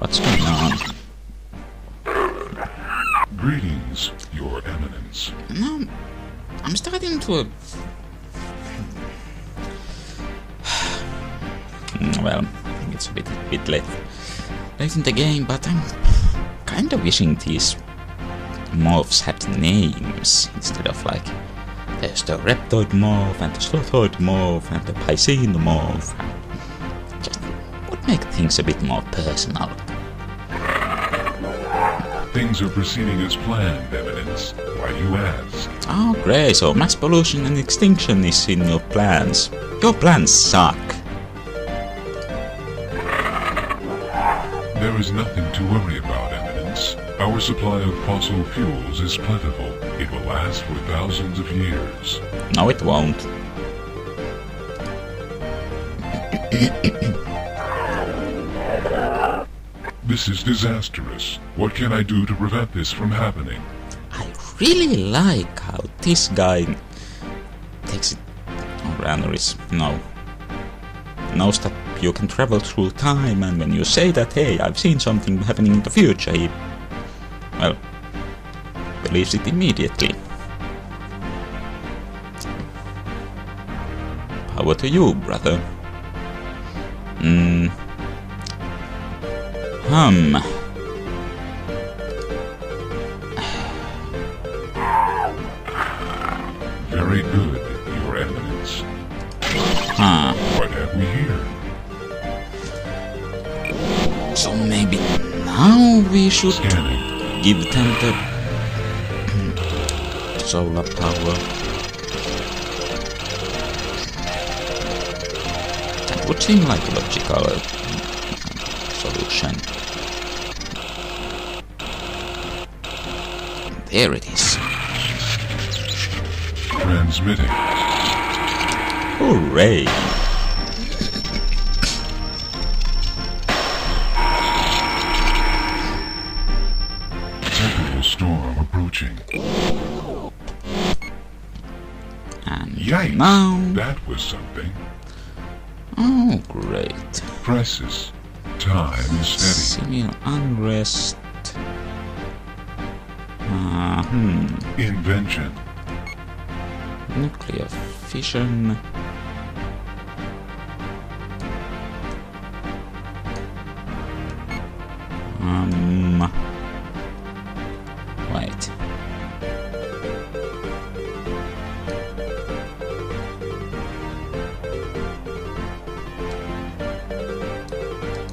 What's going on? Greetings, Your Eminence. No, I'm starting to... Well, it's a bit late in the game, but I'm kind of wishing these morphs had names instead of like there's the reptoid morph and the slothoid morph and the piscine morph. Just would make things a bit more personal. Things are proceeding as planned, Eminence. Why do you ask? Oh great, so mass pollution and extinction is in your plans. Your plans suck. There is nothing to worry about, Eminence. Our supply of fossil fuels is plentiful. It will last for thousands of years. No, it won't. This is disastrous. What can I do to prevent this from happening? I really like how this guy takes it, or rather is, knows that you can travel through time, and when you say that, hey, I've seen something happening in the future, he, well, believes it immediately. Power to you, brother. Very good, Your Eminence. Huh. What have we here? So maybe now we should Scanning. give them the solar power. That would seem like a logical solution. There it is. Transmitting. Hooray! Technical storm approaching. And Yikes! now... That was something. Oh, great. Crisis. Time is steady. Civil unrest. Invention. Nuclear fission. Wait.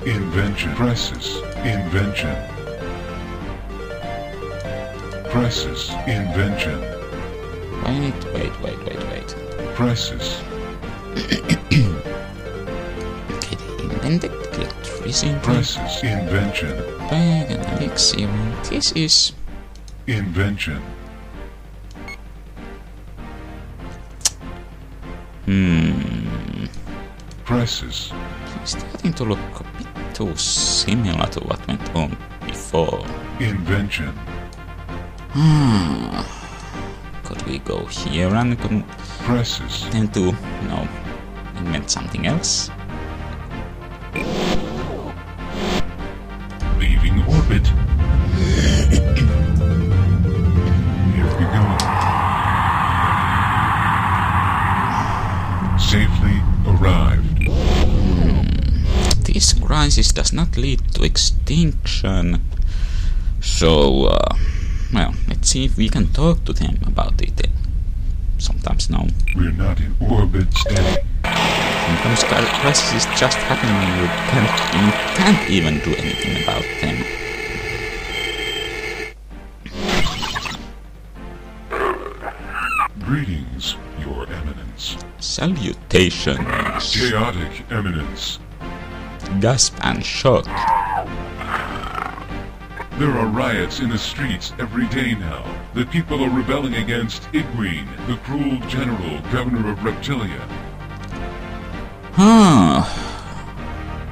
Invention. Crisis. Invention. Crisis. Invention. Wait. Crisis. Okay, they invented electricity. Crisis. Invention. Bag and elixir. This is... Invention. Crisis. It's starting to look a bit too similar to what went on before. Invention. Could we go here and Crisis. then to, invent something else? Leaving orbit. Here we go. Safely arrived. This crisis does not lead to extinction. So, well, let's see if we can talk to them about it. Sometimes no. We're not in orbit. Steady. Sometimes crisis is just happening. You can't even do anything about them. Greetings, Your Eminence. Salutations. Chaotic Eminence. Gasp and shock. There are riots in the streets every day now. The people are rebelling against Iguine, the cruel general, governor of Reptilia.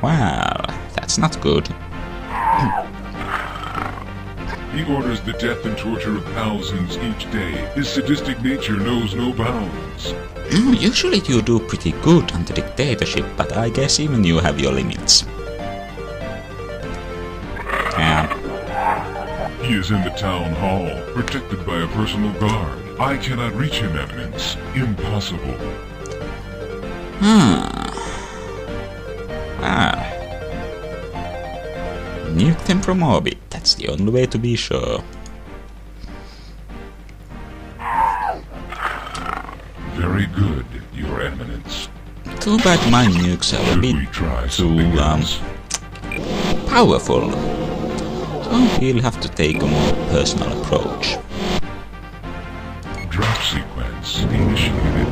Well, that's not good. He orders the death and torture of thousands each day. His sadistic nature knows no bounds. Usually you do pretty good on the dictatorship, but I guess even you have your limits. He is in the town hall, protected by a personal guard. I cannot reach him, Eminence. Impossible. Nuke them from orbit. That's the only way to be sure. Very good, Your Eminence. Too bad my nukes are a Should bit we try too something else? powerful. So we'll have to take a more personal approach. Drop sequence initiated.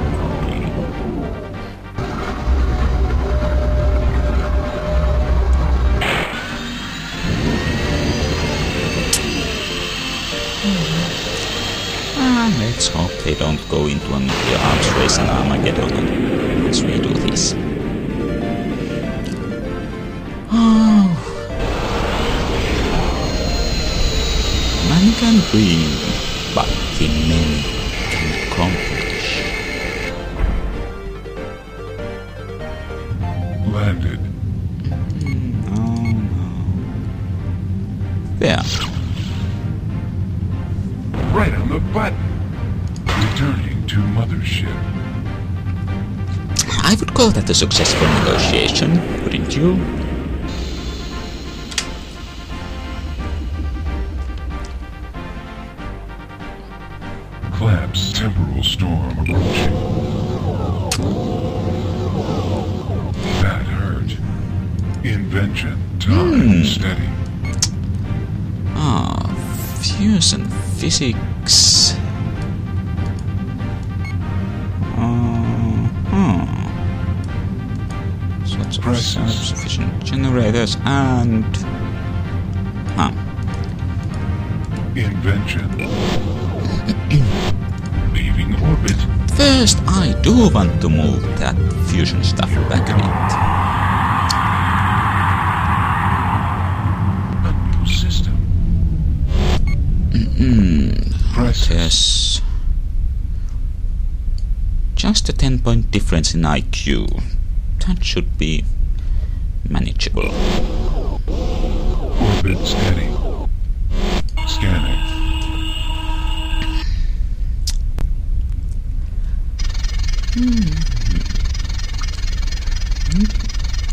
Let's hope they don't go into a nuclear arms race in Armageddon once we do this. Oh. Man can dream, but the many can accomplish. Landed. Oh no. There. Right on the button. Returning to mothership. I would call that a successful negotiation, wouldn't you? Collapse temporal storm approaching. That hurt. Invention. Time steady. Fusion physics. Sorts of self-sufficient generators and... Invention. Leaving orbit. First, I do want to move that fusion stuff back a bit. A new system. Yes. Just a 10-point difference in IQ. That should be manageable. Orbit steady. Scanning.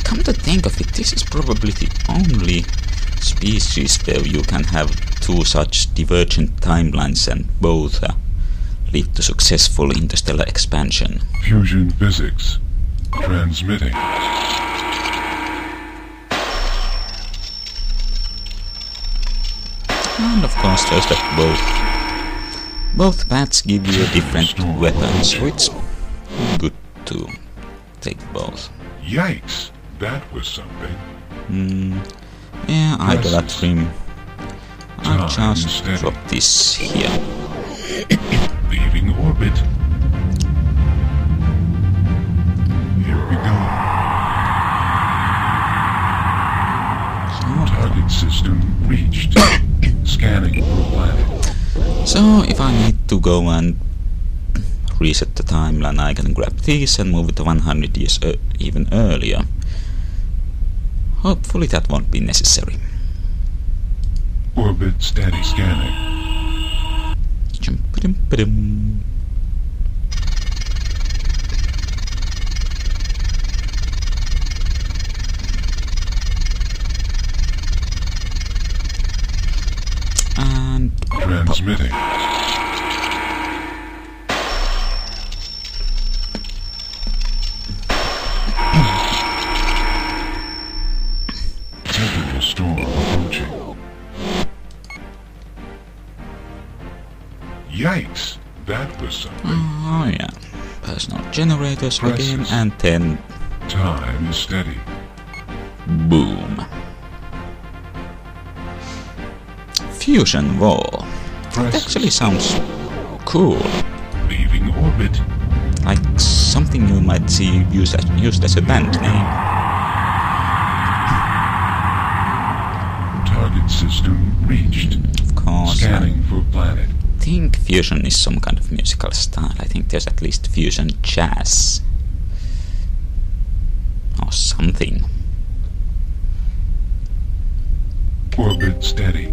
Come to think of it, this is probably the only species where you can have two such divergent timelines and both lead to successful interstellar expansion. Fusion physics. Transmitting. And of course there's that both paths give you a different weapon, so it's good to take both. Yikes! That was something. Yeah, idolatry. I'll just steady. drop this here. Leaving orbit. Here we go. Target system reached. Scanning for planet. So if I need to go and reset the timeline, I can grab this and move it 100 years even earlier. Hopefully that won't be necessary. Orbit steady. Scanning. Chum-pa-dum-pa-dum. And Transmitting. Temporal storm approaching. Yikes! That was something. oh yeah, personal generators again, Presses. and then Time is steady. boom. Fusion wall. It Presses. actually sounds cool, Leaving orbit. like something you might see used as a band name. Target system reached. Of course, Scanning for planet. I think fusion is some kind of musical style. I think there's at least fusion jazz or something. Orbit steady.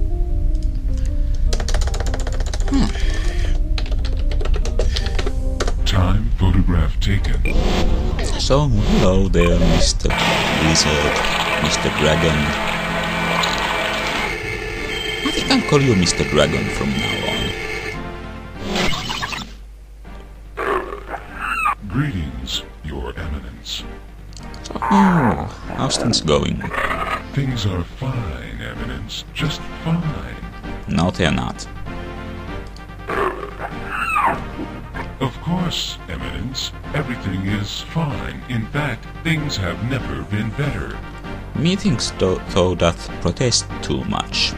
photograph taken. So, hello there, Mr. Lizard, Mr. Dragon. I think I'll call you Mr. Dragon from now on. Greetings, Your Eminence. So, how's things going? Things are fine, Eminence. Just fine. No, they're not. Of course, Eminence. Everything is fine. In fact, things have never been better. Meetings though that protest too much.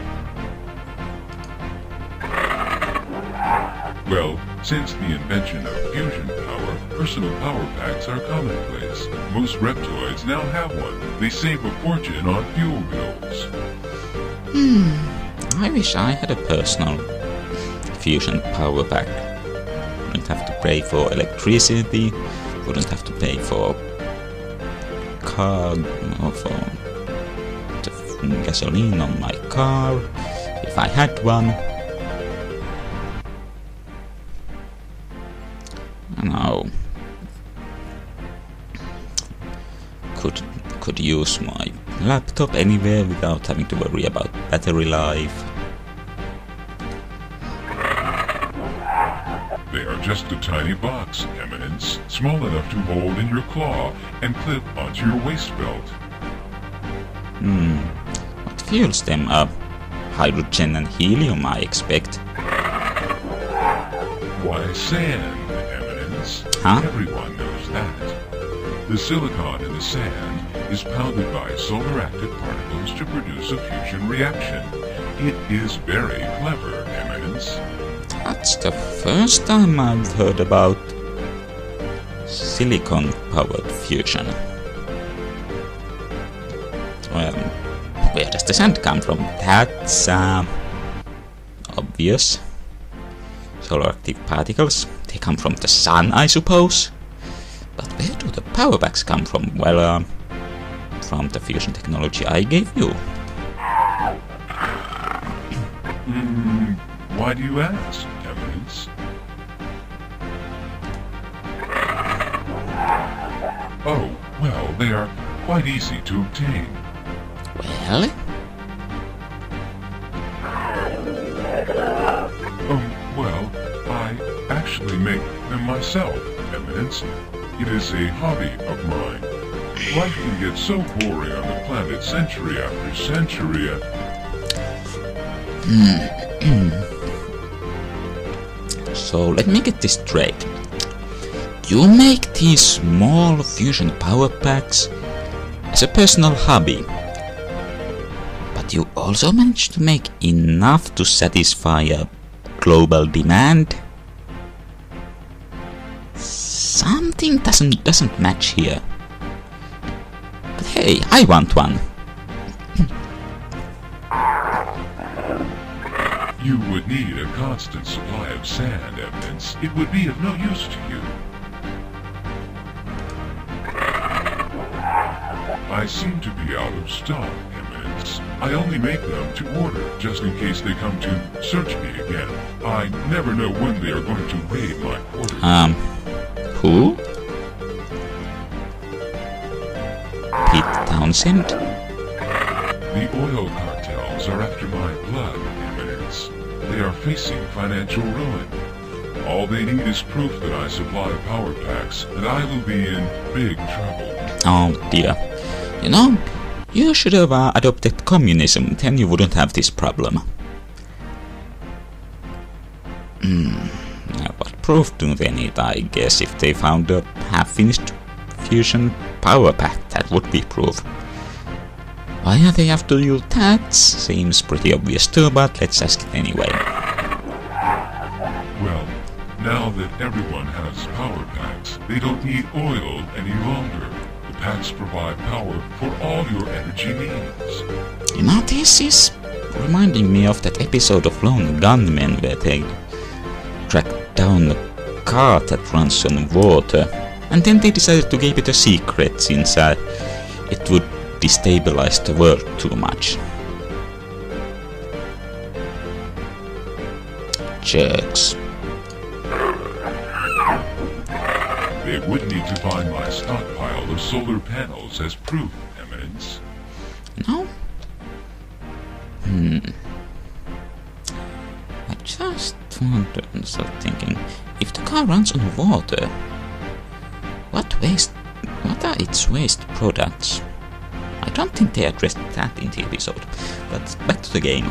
Well, since the invention of fusion power, personal power packs are commonplace. Most reptoids now have one. They save a fortune on fuel bills. I wish I had a personal fusion power pack. Wouldn't have to pay for electricity, wouldn't have to pay for car or for the gasoline on my car if I had one. Now could use my laptop anywhere without having to worry about battery life. They are just a tiny box, Eminence, small enough to hold in your claw and clip onto your waist belt. What fuels them up? Hydrogen and helium, I expect. Why, sand, Eminence. Huh? Everyone knows that. The silicon in the sand is pounded by solar-active particles to produce a fusion reaction. It is very clever, Eminence. That's the first time I've heard about silicon-powered fusion. Well, where does the sand come from? That's obvious. Solar-active particles, they come from the sun, I suppose. But where do the power packs come from? Well, from the fusion technology I gave you. Why do you ask, Eminence? Oh, well, they are quite easy to obtain. Well? Well, I actually make them myself, Eminence. It is a hobby of mine. Life can get so boring on the planet century after century. So let me get this straight. You make these small fusion power packs as a personal hobby, but you also manage to make enough to satisfy a global demand? Something doesn't match here. But hey, I want one. You would need a constant supply of sand, Eminence. It would be of no use to you. I seem to be out of stock, Eminence. I only make them to order, just in case they come to search me again. I never know when they are going to raid my quarters. Who? Pete Townsend? The oil cartels are after my blood, Eminence. They are facing financial ruin. All they need is proof that I supply power packs, and I will be in big trouble. Oh dear. You know, you should have adopted communism, then you wouldn't have this problem. What proof do they need, I guess? If they found a half-finished fusion power pack, that would be proof. Why are they after you? That seems pretty obvious too, but let's ask it anyway. Well, now that everyone has power packs, they don't need oil any longer. The packs provide power for all your energy needs. You know, this is reminding me of that episode of Lone Gunmen where they track down a car that runs on water, and then they decided to keep it a secret since it would destabilize the world too much. Jerks. They would need to find my stockpile of solar panels as proof, Eminence. No? I just wonder and start thinking, if the car runs on water, what are its waste products? I don't think they addressed that in the episode, but back to the game.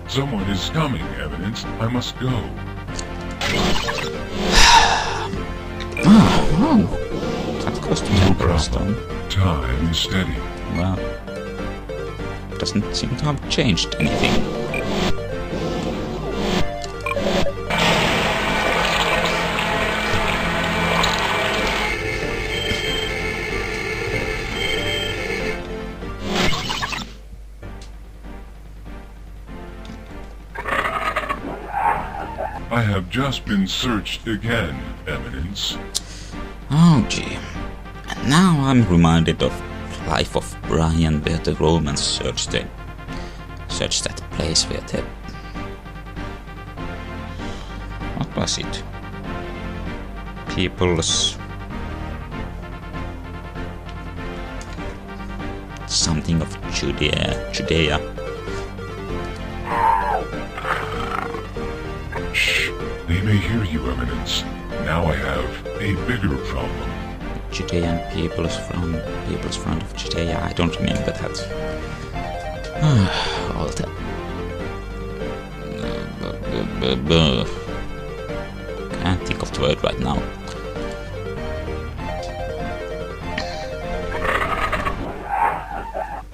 Someone is coming, Eminence. I must go. Oh, that cost me No a problem. stone. Time is steady. Well, doesn't seem to have changed anything. I have just been searched again, Eminence. Oh gee. And now I'm reminded of the life of Brian, where the Romans searched that place where the... What was it? People's... something of Judea. Shh. They may hear you, Eminence. Now I have a bigger problem. Judean peoples front of Judea. I don't remember that. All that. Can't think of the word right now.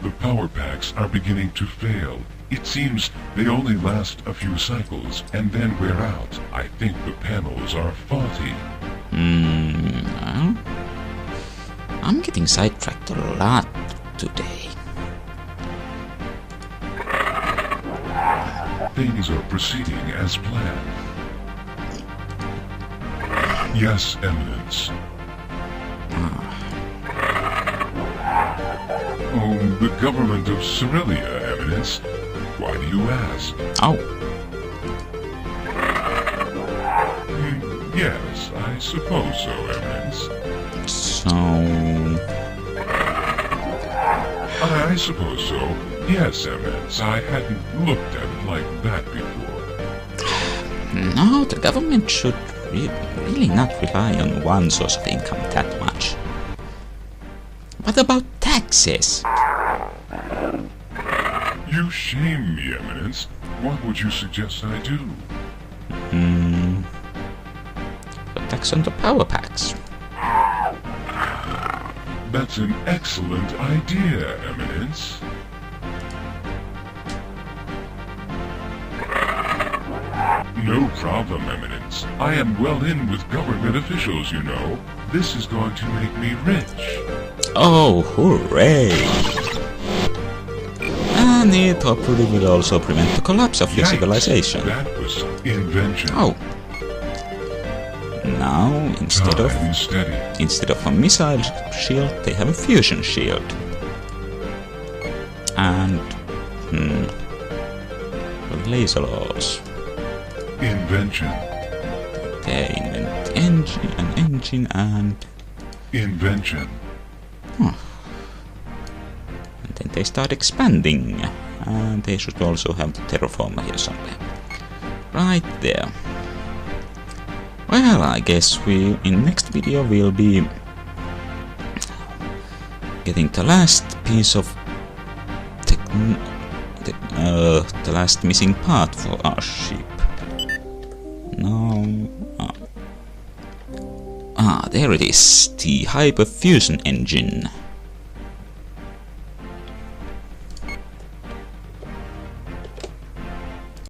The power packs are beginning to fail. It seems they only last a few cycles and then wear out. I think the panels are faulty. Well, I'm getting sidetracked a lot today. Things are proceeding as planned. Yes, Eminence. Oh, the government of Cerelia, Eminence. Why do you ask? Oh, Yes, I suppose so, Eminence. so... I suppose so. Yes, Eminence. I hadn't looked at it like that before. No, the government should really not rely on one source of income that much. What about taxes? You shame me, Eminence. What would you suggest I do? A tax on the power packs. That's an excellent idea, Eminence. No problem, Eminence. I am well in with government officials, you know. This is going to make me rich. Oh, hooray! And it hopefully will also prevent the collapse of your Yikes, civilization. That was invention. Oh. Now, instead Time is steady. of a missile shield, they have a fusion shield. And... laser-laws. Invention. They invent an engine and... Invention. And then they start expanding. And they should also have the terraformer here somewhere. Right there. Well, I guess in next video we'll be getting the last piece of the last missing part for our ship. No. There it is, the hyperfusion engine.